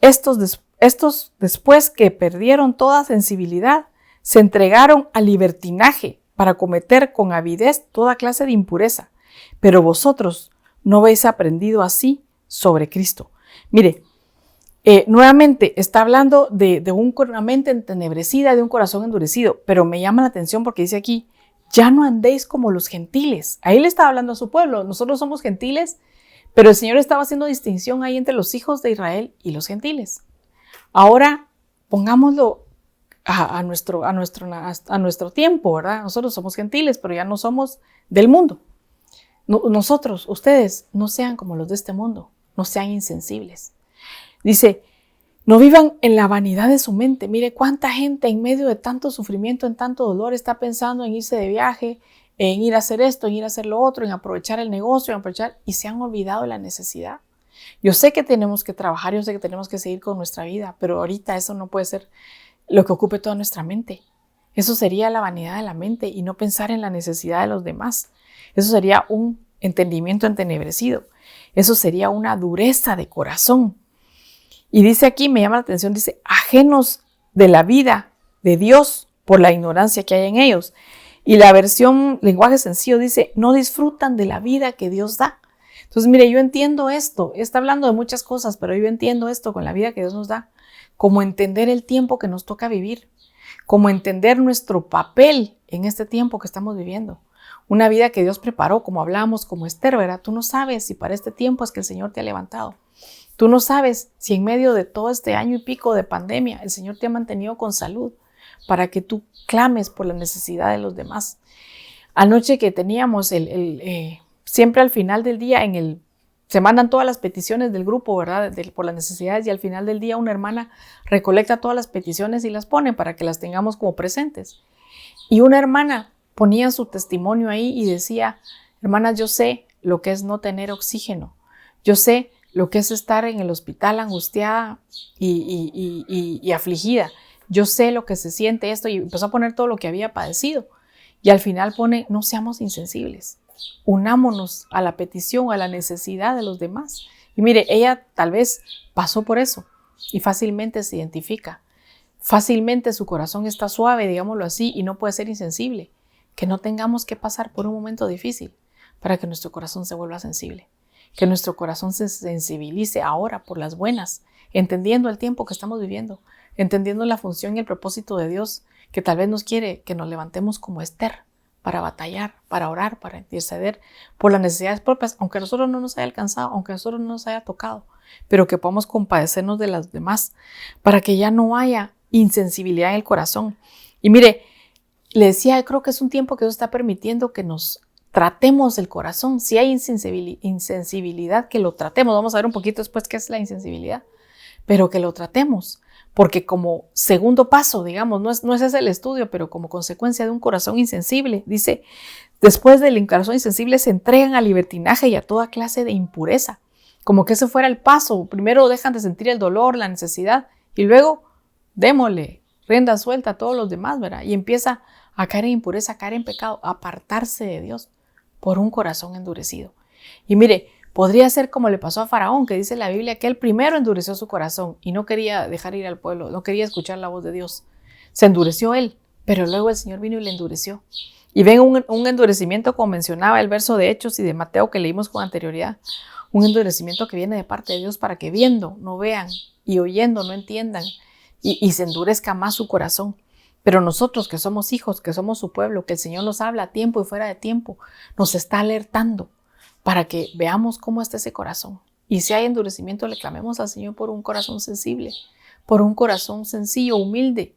[SPEAKER 1] Estos después que perdieron toda sensibilidad, se entregaron al libertinaje para cometer con avidez toda clase de impureza. Pero vosotros no habéis aprendido así sobre Cristo. Mire, nuevamente está hablando de una mente entenebrecida, de un corazón endurecido, pero me llama la atención porque dice aquí, ya no andéis como los gentiles. Ahí le estaba hablando a su pueblo, nosotros somos gentiles, pero el Señor estaba haciendo distinción ahí entre los hijos de Israel y los gentiles. Ahora pongámoslo a nuestro tiempo, ¿verdad? Nosotros somos gentiles, pero ya no somos del mundo. Nosotros, ustedes, no sean como los de este mundo, no sean insensibles. Dice, no vivan en la vanidad de su mente. Mire cuánta gente en medio de tanto sufrimiento, en tanto dolor, está pensando en irse de viaje, en ir a hacer esto, en ir a hacer lo otro, en aprovechar el negocio, y se han olvidado de la necesidad. Yo sé que tenemos que trabajar, yo sé que tenemos que seguir con nuestra vida, pero ahorita eso no puede ser lo que ocupe toda nuestra mente. Eso sería la vanidad de la mente y no pensar en la necesidad de los demás. Eso sería un entendimiento entenebrecido. Eso sería una dureza de corazón. Y dice aquí, me llama la atención, dice, ajenos de la vida de Dios por la ignorancia que hay en ellos. Y la versión lenguaje sencillo dice, no disfrutan de la vida que Dios da. Entonces, mire, yo entiendo esto, está hablando de muchas cosas, pero yo entiendo esto con la vida que Dios nos da, como entender el tiempo que nos toca vivir, como entender nuestro papel en este tiempo que estamos viviendo. Una vida que Dios preparó, como hablamos, como Esther, ¿verdad? Tú no sabes si para este tiempo es que el Señor te ha levantado. Tú no sabes si en medio de todo este año y pico de pandemia el Señor te ha mantenido con salud para que tú clames por la necesidad de los demás. Anoche que teníamos siempre al final del día se mandan todas las peticiones del grupo, ¿verdad? Por las necesidades, y al final del día una hermana recolecta todas las peticiones y las pone para que las tengamos como presentes. Y una hermana ponía su testimonio ahí y decía, hermanas, yo sé lo que es no tener oxígeno. Yo sé lo que es estar en el hospital angustiada y afligida. Yo sé lo que se siente esto, y empezó a poner todo lo que había padecido. Y al final pone, no seamos insensibles. Unámonos a la petición, a la necesidad de los demás. Y mire, ella tal vez pasó por eso y fácilmente se identifica. Fácilmente su corazón está suave, digámoslo así, y no puede ser insensible. Que no tengamos que pasar por un momento difícil para que nuestro corazón se vuelva sensible. Que nuestro corazón se sensibilice ahora por las buenas, entendiendo el tiempo que estamos viviendo, entendiendo la función y el propósito de Dios, que tal vez nos quiere que nos levantemos como Esther, para batallar, para orar, para interceder por las necesidades propias, aunque a nosotros no nos haya alcanzado, aunque a nosotros no nos haya tocado, pero que podamos compadecernos de las demás, para que ya no haya insensibilidad en el corazón. Y mire, le decía, creo que es un tiempo que Dios está permitiendo que nos tratemos el corazón. Si hay insensibilidad, que lo tratemos. Vamos a ver un poquito después qué es la insensibilidad, pero que lo tratemos. Porque como segundo paso, digamos, no es ese el estudio, pero como consecuencia de un corazón insensible, dice, después del corazón insensible se entregan al libertinaje y a toda clase de impureza. Como que ese fuera el paso. Primero dejan de sentir el dolor, la necesidad, y luego démosle rienda suelta a todos los demás, ¿verdad? Y empieza a caer en impureza, a caer en pecado, a apartarse de Dios por un corazón endurecido. Y mire, podría ser como le pasó a Faraón, que dice la Biblia que él primero endureció su corazón y no quería dejar ir al pueblo, no quería escuchar la voz de Dios. Se endureció él, pero luego el Señor vino y le endureció. Y ven un endurecimiento, como mencionaba el verso de Hechos y de Mateo que leímos con anterioridad, un endurecimiento que viene de parte de Dios para que viendo no vean y oyendo no entiendan y se endurezca más su corazón. Pero nosotros que somos hijos, que somos su pueblo, que el Señor nos habla a tiempo y fuera de tiempo, nos está alertando para que veamos cómo está ese corazón. Y si hay endurecimiento, le clamemos al Señor por un corazón sensible, por un corazón sencillo, humilde,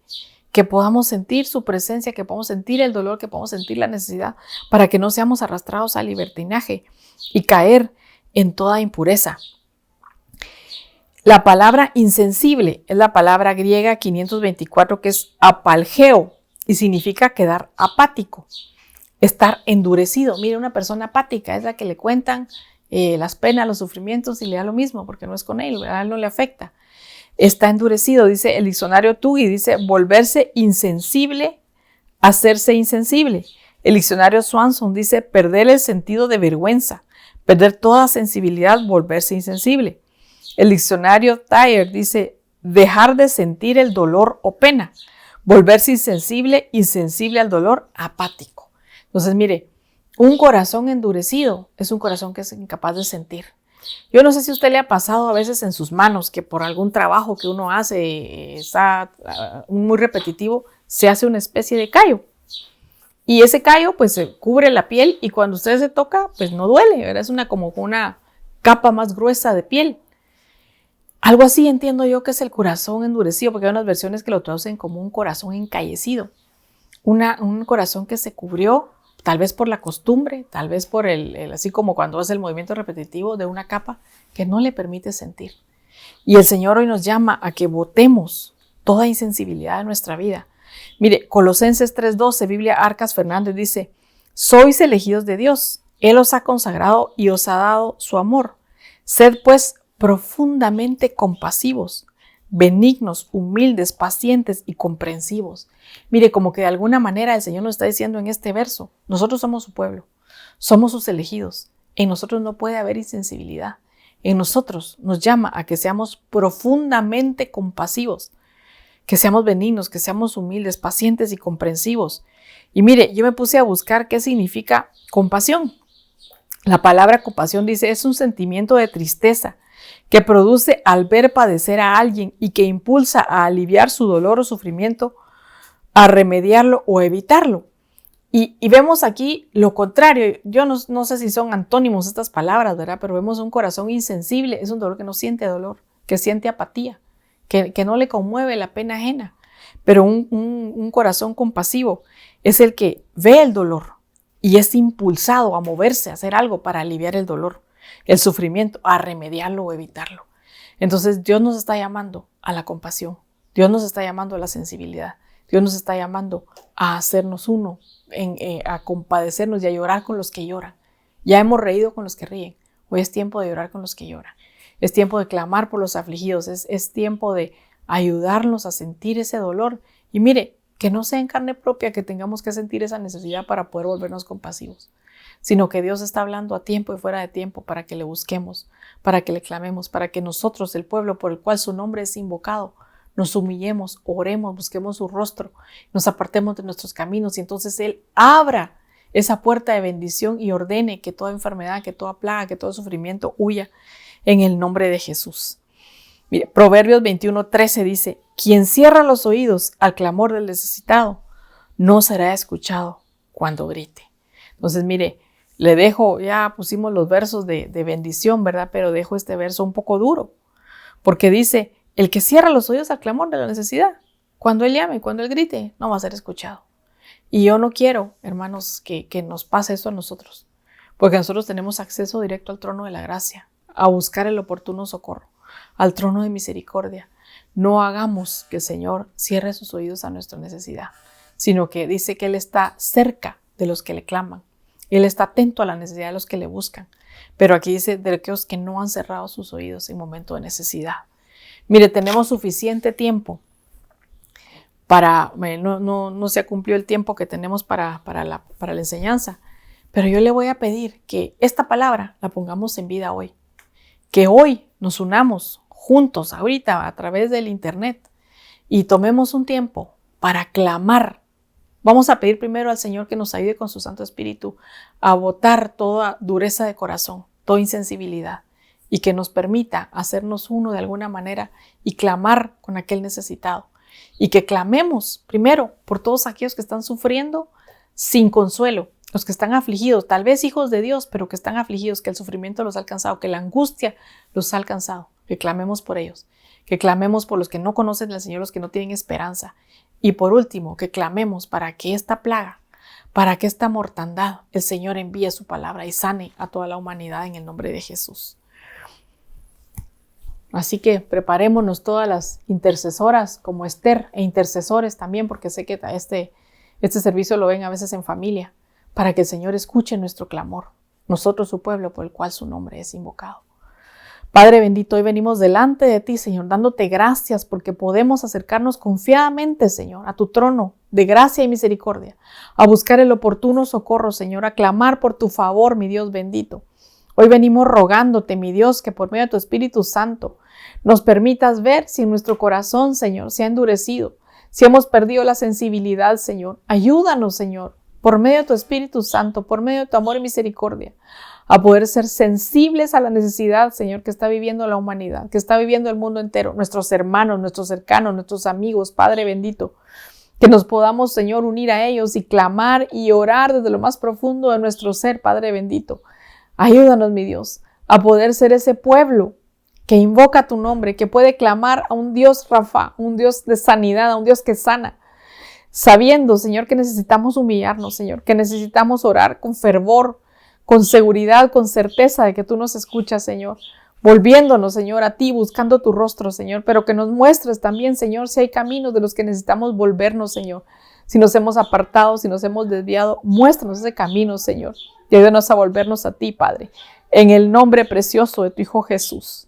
[SPEAKER 1] que podamos sentir su presencia, que podamos sentir el dolor, que podamos sentir la necesidad, para que no seamos arrastrados al libertinaje y caer en toda impureza. La palabra insensible es la palabra griega 524, que es apalgeo, y significa quedar apático, estar endurecido. Mire, una persona apática es la que le cuentan las penas, los sufrimientos y le da lo mismo, porque no es con él, ¿verdad? No le afecta. Está endurecido, dice el diccionario TUI, dice volverse insensible, hacerse insensible. El diccionario Swanson dice perder el sentido de vergüenza, perder toda sensibilidad, volverse insensible. El diccionario Thayer dice dejar de sentir el dolor o pena, volverse insensible al dolor, apático. Entonces, mire, un corazón endurecido es un corazón que es incapaz de sentir. Yo no sé si a usted le ha pasado a veces en sus manos que por algún trabajo que uno hace, está muy repetitivo, se hace una especie de callo. Y ese callo pues se cubre la piel y cuando usted se toca pues no duele, ¿verdad? Es como una capa más gruesa de piel. Algo así entiendo yo que es el corazón endurecido, porque hay unas versiones que lo traducen como un corazón encallecido. Un corazón que se cubrió tal vez por la costumbre, tal vez por así como cuando hace el movimiento repetitivo de una capa que no le permite sentir. Y el Señor hoy nos llama a que botemos toda insensibilidad de nuestra vida. Mire, Colosenses 3:12, Biblia Arcas Fernández dice, sois elegidos de Dios, Él os ha consagrado y os ha dado su amor. Sed pues profundamente compasivos, benignos, humildes, pacientes y comprensivos. Mire, como que de alguna manera el Señor nos está diciendo en este verso, nosotros somos su pueblo, somos sus elegidos, en nosotros no puede haber insensibilidad, en nosotros nos llama a que seamos profundamente compasivos, que seamos benignos, que seamos humildes, pacientes y comprensivos. Y mire, yo me puse a buscar qué significa compasión. La palabra compasión dice, es un sentimiento de tristeza que produce al ver padecer a alguien y que impulsa a aliviar su dolor o sufrimiento, a remediarlo o evitarlo. Y vemos aquí lo contrario. Yo no sé si son antónimos estas palabras, ¿verdad? Pero vemos un corazón insensible. Es un dolor que no siente dolor, que siente apatía, que no le conmueve la pena ajena. Pero un corazón compasivo es el que ve el dolor y es impulsado a moverse, a hacer algo para aliviar el dolor, el sufrimiento, a remediarlo o evitarlo. Entonces Dios nos está llamando a la compasión. Dios nos está llamando a la sensibilidad. Dios nos está llamando a hacernos uno, a compadecernos y a llorar con los que lloran. Ya hemos reído con los que ríen. Hoy es tiempo de llorar con los que lloran. Es tiempo de clamar por los afligidos. Es tiempo de ayudarnos a sentir ese dolor. Y mire, que no sea en carne propia que tengamos que sentir esa necesidad para poder volvernos compasivos, sino que Dios está hablando a tiempo y fuera de tiempo para que le busquemos, para que le clamemos, para que nosotros, el pueblo por el cual su nombre es invocado, nos humillemos, oremos, busquemos su rostro, nos apartemos de nuestros caminos y entonces Él abra esa puerta de bendición y ordene que toda enfermedad, que toda plaga, que todo sufrimiento huya en el nombre de Jesús. Mire, Proverbios 21:13 dice, quien cierra los oídos al clamor del necesitado no será escuchado cuando grite. Entonces, mire, le dejo, ya pusimos los versos de bendición, ¿verdad? Pero dejo este verso un poco duro, porque dice, el que cierra los oídos al clamor de la necesidad, cuando él llame, cuando él grite, no va a ser escuchado. Y yo no quiero, hermanos, que nos pase eso a nosotros, porque nosotros tenemos acceso directo al trono de la gracia, a buscar el oportuno socorro, al trono de misericordia. No hagamos que el Señor cierre sus oídos a nuestra necesidad, sino que dice que Él está cerca de los que le claman. Él está atento a la necesidad de los que le buscan. Pero aquí dice de aquellos que no han cerrado sus oídos en momento de necesidad. Mire, tenemos suficiente tiempo para, no se ha cumplido el tiempo que tenemos para la enseñanza, pero yo le voy a pedir que esta palabra la pongamos en vida hoy. Que hoy nos unamos juntos ahorita a través del internet y tomemos un tiempo para clamar. Vamos a pedir primero al Señor que nos ayude con su Santo Espíritu a botar toda dureza de corazón, toda insensibilidad y que nos permita hacernos uno de alguna manera y clamar con aquel necesitado. Y que clamemos primero por todos aquellos que están sufriendo sin consuelo, los que están afligidos, tal vez hijos de Dios, pero que están afligidos, que el sufrimiento los ha alcanzado, que la angustia los ha alcanzado. Que clamemos por ellos, que clamemos por los que no conocen al Señor, los que no tienen esperanza. Y por último, que clamemos para que esta plaga, para que esta mortandad, el Señor envíe su palabra y sane a toda la humanidad en el nombre de Jesús. Así que preparémonos todas las intercesoras como Esther e intercesores también, porque sé que este servicio lo ven a veces en familia, para que el Señor escuche nuestro clamor, nosotros su pueblo por el cual su nombre es invocado. Padre bendito, hoy venimos delante de ti, Señor, dándote gracias porque podemos acercarnos confiadamente, Señor, a tu trono de gracia y misericordia, a buscar el oportuno socorro, Señor, a clamar por tu favor, mi Dios bendito. Hoy venimos rogándote, mi Dios, que por medio de tu Espíritu Santo nos permitas ver si nuestro corazón, Señor, se ha endurecido, si hemos perdido la sensibilidad, Señor. Ayúdanos, Señor, por medio de tu Espíritu Santo, por medio de tu amor y misericordia, a poder ser sensibles a la necesidad, Señor, que está viviendo la humanidad, que está viviendo el mundo entero, nuestros hermanos, nuestros cercanos, nuestros amigos, Padre bendito, que nos podamos, Señor, unir a ellos y clamar y orar desde lo más profundo de nuestro ser, Padre bendito. Ayúdanos, mi Dios, a poder ser ese pueblo que invoca tu nombre, que puede clamar a un Dios Rafa, un Dios de sanidad, a un Dios que sana, sabiendo, Señor, que necesitamos humillarnos, Señor, que necesitamos orar con fervor, con seguridad, con certeza de que tú nos escuchas, Señor, volviéndonos, Señor, a ti, buscando tu rostro, Señor, pero que nos muestres también, Señor, si hay caminos de los que necesitamos volvernos, Señor. Si nos hemos apartado, si nos hemos desviado, muéstranos ese camino, Señor, y ayúdanos a volvernos a ti, Padre, en el nombre precioso de tu Hijo Jesús.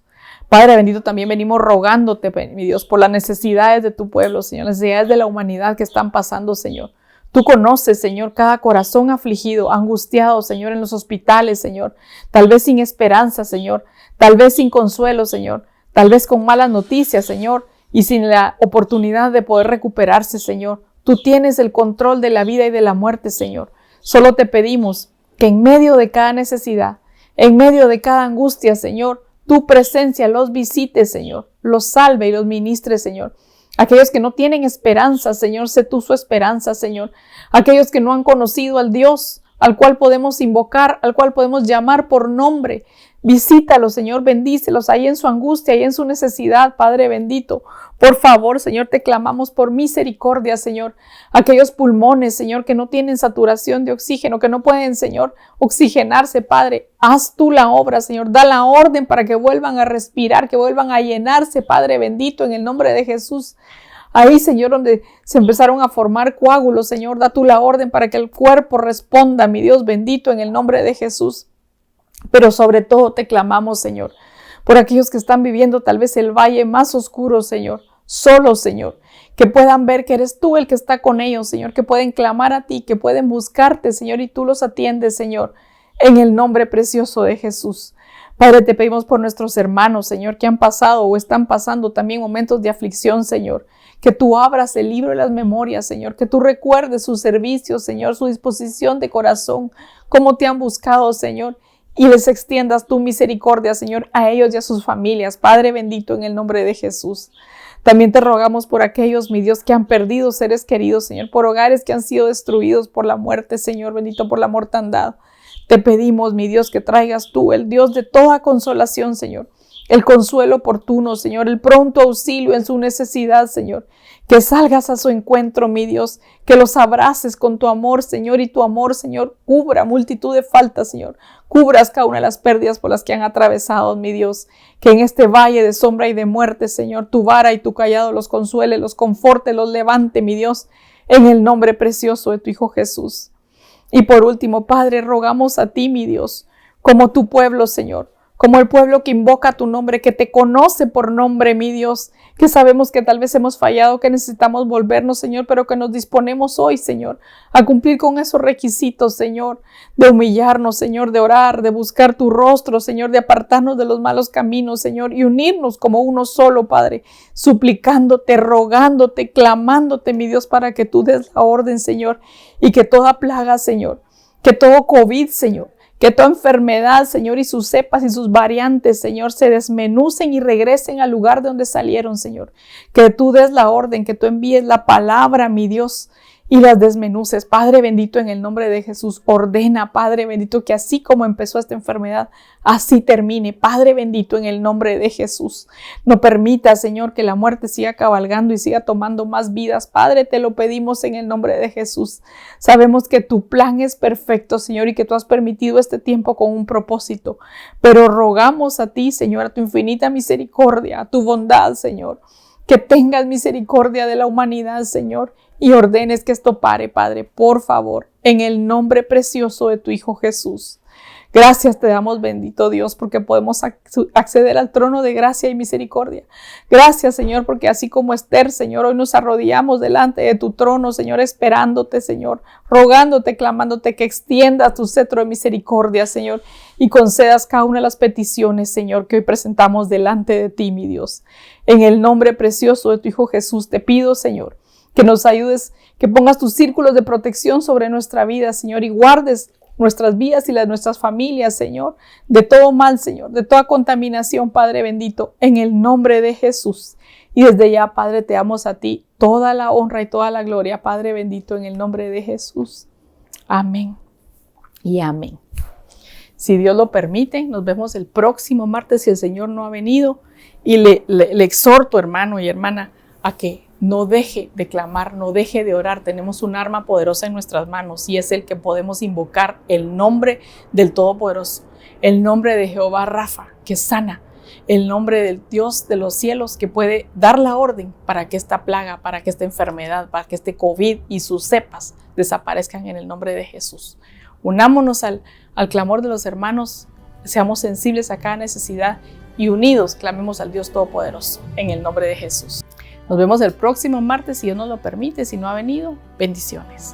[SPEAKER 1] Padre bendito, también venimos rogándote, mi Dios, por las necesidades de tu pueblo, Señor, las necesidades de la humanidad que están pasando, Señor. Tú conoces, Señor, cada corazón afligido, angustiado, Señor, en los hospitales, Señor. Tal vez sin esperanza, Señor. Tal vez sin consuelo, Señor. Tal vez con malas noticias, Señor. y sin la oportunidad de poder recuperarse, Señor. Tú tienes el control de la vida y de la muerte, Señor. Solo te pedimos que en medio de cada necesidad, en medio de cada angustia, Señor, tu presencia los visite, Señor, los salve y los ministre, Señor. Aquellos que no tienen esperanza, Señor, sé tú su esperanza, Señor. Aquellos que no han conocido al Dios al cual podemos invocar, al cual podemos llamar por nombre. Visítalos, Señor, bendícelos ahí en su angustia, ahí en su necesidad, Padre bendito. Por favor, Señor, te clamamos por misericordia, Señor. Aquellos pulmones, Señor, que no tienen saturación de oxígeno, que no pueden, Señor, oxigenarse, Padre. Haz tú la obra, Señor. Da la orden para que vuelvan a respirar, que vuelvan a llenarse, Padre bendito, en el nombre de Jesús. Ahí, Señor, donde se empezaron a formar coágulos, Señor, da tú la orden para que el cuerpo responda, mi Dios bendito, en el nombre de Jesús. Pero sobre todo te clamamos, Señor, por aquellos que están viviendo tal vez el valle más oscuro, Señor, solos, Señor, que puedan ver que eres tú el que está con ellos, Señor, que pueden clamar a ti, que pueden buscarte, Señor, y tú los atiendes, Señor, en el nombre precioso de Jesús. Padre, te pedimos por nuestros hermanos, Señor, que han pasado o están pasando también momentos de aflicción, Señor, que tú abras el libro de las memorias, Señor, que tú recuerdes sus servicios, Señor, su disposición de corazón, cómo te han buscado, Señor, y les extiendas tu misericordia, Señor, a ellos y a sus familias. Padre bendito, en el nombre de Jesús. También te rogamos por aquellos, mi Dios, que han perdido seres queridos, Señor, por hogares que han sido destruidos por la muerte, Señor, bendito por la mortandad. Te pedimos, mi Dios, que traigas tú, el Dios de toda consolación, Señor, el consuelo oportuno, Señor, el pronto auxilio en su necesidad, Señor. Que salgas a su encuentro, mi Dios, que los abraces con tu amor, Señor, y tu amor, Señor, cubra multitud de faltas, Señor. Cubras cada una de las pérdidas por las que han atravesado, mi Dios. Que en este valle de sombra y de muerte, Señor, tu vara y tu callado los consuele, los conforte, los levante, mi Dios, en el nombre precioso de tu Hijo Jesús. Y por último, Padre, rogamos a ti, mi Dios, como tu pueblo, Señor, como el pueblo que invoca tu nombre, que te conoce por nombre, mi Dios, que sabemos que tal vez hemos fallado, que necesitamos volvernos, Señor, pero que nos disponemos hoy, Señor, a cumplir con esos requisitos, Señor, de humillarnos, Señor, de orar, de buscar tu rostro, Señor, de apartarnos de los malos caminos, Señor, y unirnos como uno solo, Padre, suplicándote, rogándote, clamándote, mi Dios, para que tú des la orden, Señor, y que toda plaga, Señor, que todo COVID, Señor, que toda enfermedad, Señor, y sus cepas y sus variantes, Señor, se desmenucen y regresen al lugar de donde salieron, Señor. Que tú des la orden, que tú envíes la palabra, mi Dios, y las desmenuces. Padre bendito, en el nombre de Jesús, ordena, Padre bendito, que así como empezó esta enfermedad, así termine. Padre bendito, en el nombre de Jesús. No permita, Señor, que la muerte siga cabalgando y siga tomando más vidas. Padre, te lo pedimos en el nombre de Jesús. Sabemos que tu plan es perfecto, Señor, y que tú has permitido este tiempo con un propósito. Pero rogamos a ti, Señor, a tu infinita misericordia, a tu bondad, Señor, que tengas misericordia de la humanidad, Señor, y ordenes que esto pare, Padre, por favor, en el nombre precioso de tu Hijo Jesús. Gracias te damos, bendito Dios, porque podemos acceder al trono de gracia y misericordia. Gracias, Señor, porque así como Esther, Señor, hoy nos arrodillamos delante de tu trono, Señor, esperándote, Señor, rogándote, clamándote que extiendas tu cetro de misericordia, Señor, y concedas cada una de las peticiones, Señor, que hoy presentamos delante de ti, mi Dios. En el nombre precioso de tu Hijo Jesús, te pido, Señor, que nos ayudes, que pongas tus círculos de protección sobre nuestra vida, Señor, y guardes nuestras vidas y las de nuestras familias, Señor, de todo mal, Señor, de toda contaminación, Padre bendito, en el nombre de Jesús. Y desde ya, Padre, te damos a ti toda la honra y toda la gloria, Padre bendito, en el nombre de Jesús. Amén y amén. Si Dios lo permite, nos vemos el próximo martes si el Señor no ha venido. Y le exhorto, hermano y hermana, a que no deje de clamar, no deje de orar. Tenemos un arma poderosa en nuestras manos y es el que podemos invocar, el nombre del Todopoderoso, el nombre de Jehová Rafa, que sana, el nombre del Dios de los cielos, que puede dar la orden para que esta plaga, para que esta enfermedad, para que este COVID y sus cepas desaparezcan en el nombre de Jesús. Unámonos al clamor de los hermanos, seamos sensibles a cada necesidad y unidos clamemos al Dios Todopoderoso en el nombre de Jesús. Nos vemos el próximo martes, si Dios nos lo permite. Si no ha venido, bendiciones.